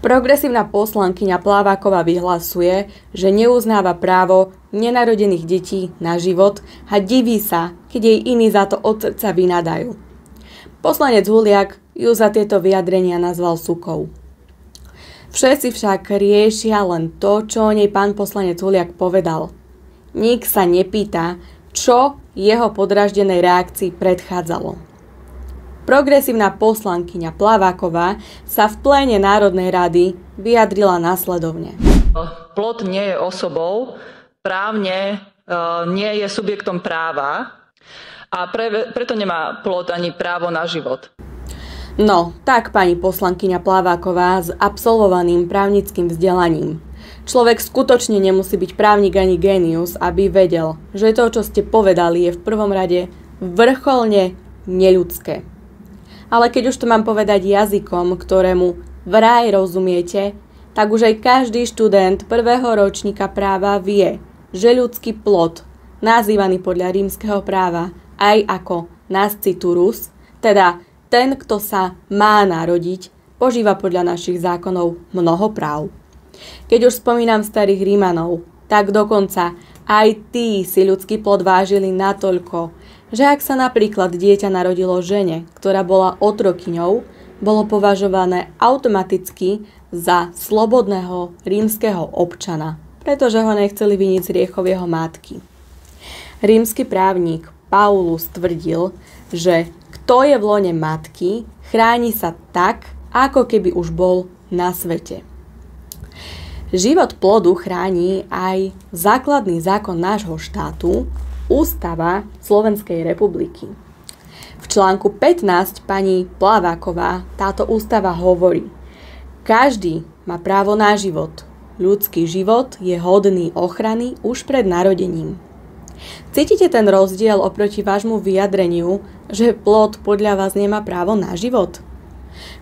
Progresívna poslankyňa Plaváková vyhlasuje, že neuznáva právo nenarodených detí na život a diví sa, keď jej iní za to od srdca vynadajú. Poslanec Huliak ju za tieto vyjadrenia nazval sukou. Všetci však riešia len to, čo o nej pán poslanec Huliak povedal. Nik sa nepýta, čo jeho podráždenej reakcii predchádzalo. Progresívna poslankyňa Plaváková sa v pléne Národnej rady vyjadrila nasledovne. Plod nie je osobou, právne nie je subjektom práva a preto nemá plod ani právo na život. No, tak pani poslankyňa Plaváková s absolvovaným právnickým vzdelaním. Človek skutočne nemusí byť právnik ani génius, aby vedel, že to, čo ste povedali, je v prvom rade vrcholne neľudské. Ale keď už to mám povedať jazykom, ktorému vraj rozumiete, tak už aj každý študent prvého ročníka práva vie, že ľudský plod, nazývaný podľa rímskeho práva aj ako nasciturus, teda ten, kto sa má narodiť, požíva podľa našich zákonov mnoho práv. Keď už spomínam starých Rímanov, tak dokonca aj tí si ľudský plod vážili natoľko, že ak sa napríklad dieťa narodilo žene, ktorá bola otrokyňou, bolo považované automaticky za slobodného rímskeho občana, pretože ho nechceli viniť z hriechov jeho matky. Rímsky právnik Paulus tvrdil, že kto je v lone matky, chráni sa tak, ako keby už bol na svete. Život plodu chráni aj základný zákon nášho štátu, Ústava Slovenskej republiky. V článku 15 pani Plaváková táto ústava hovorí: každý má právo na život. Ľudský život je hodný ochrany už pred narodením. Cítite ten rozdiel oproti vášmu vyjadreniu, že plod podľa vás nemá právo na život?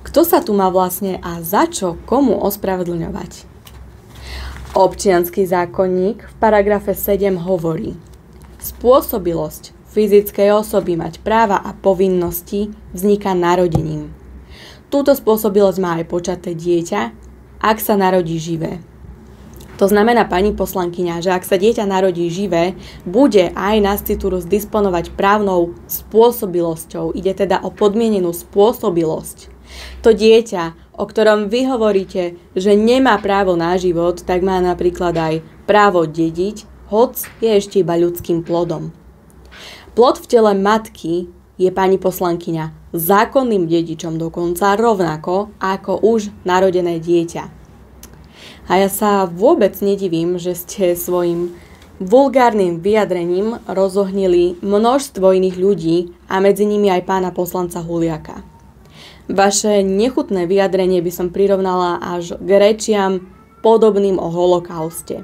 Kto sa tu má vlastne a za čo komu ospravedlňovať? Občiansky zákonník v paragrafe 7 hovorí: spôsobilosť fyzickej osoby mať práva a povinnosti vzniká narodením. Túto spôsobilosť má aj počaté dieťa, ak sa narodí živé. To znamená, pani poslankyňa, že ak sa dieťa narodí živé, bude aj nasciturus disponovať právnou spôsobilosťou. Ide teda o podmienenú spôsobilosť. To dieťa, o ktorom vy hovoríte, že nemá právo na život, tak má napríklad aj právo dediť, hoc je ešte iba ľudským plodom. Plod v tele matky je, pani poslankyňa, zákonným dedičom dokonca rovnako ako už narodené dieťa. A ja sa vôbec nedivím, že ste svojim vulgárnym vyjadrením rozohnili množstvo iných ľudí a medzi nimi aj pána poslanca Huliaka. Vaše nechutné vyjadrenie by som prirovnala až k rečiam podobným o holokauste.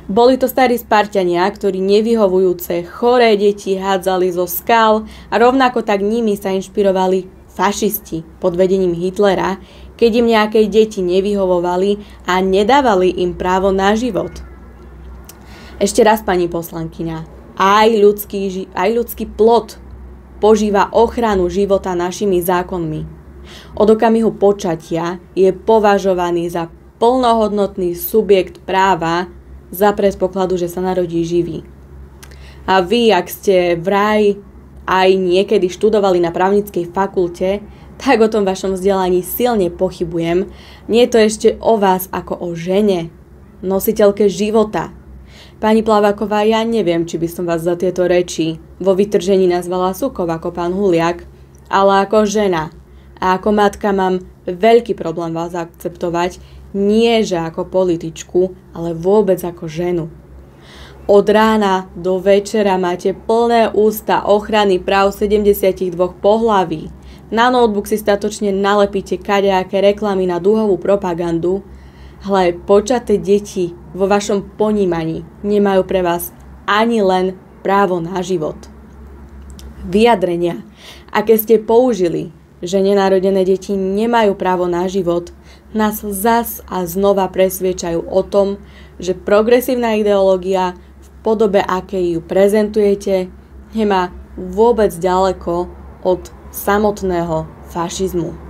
Boli to starí Spartania, ktorí nevyhovujúce choré deti hádzali zo skal a rovnako tak nimi sa inšpirovali fašisti pod vedením Hitlera, keď im nejaké deti nevyhovovali a nedávali im právo na život. Ešte raz, pani poslankyňa, aj ľudský plod požíva ochranu života našimi zákonmi. Od okamihu počatia je považovaný za plnohodnotný subjekt práva za predpokladu, že sa narodí živý. A vy, ak ste vraj aj niekedy študovali na právnickej fakulte, tak o tom vašom vzdelaní silne pochybujem. Nie je to ešte o vás ako o žene, nositeľke života. Pani Plaváková, ja neviem, či by som vás za tieto reči vo vytržení nazvala sukou ako pán Huliak, ale ako žena a ako matka mám veľký problém vás akceptovať, nie že ako političku, ale vôbec ako ženu. Od rána do večera máte plné ústa ochrany práv 72 pohlaví. Na notebook si statočne nalepíte kadejaké reklamy na dúhovú propagandu, ale počaté deti vo vašom ponímaní nemajú pre vás ani len právo na život. Vyjadrenia, aké ste použili, že nenarodené deti nemajú právo na život, nás zas a znova presviedčajú o tom, že progresívna ideológia v podobe, akej ju prezentujete, nemá vôbec ďaleko od samotného fašizmu.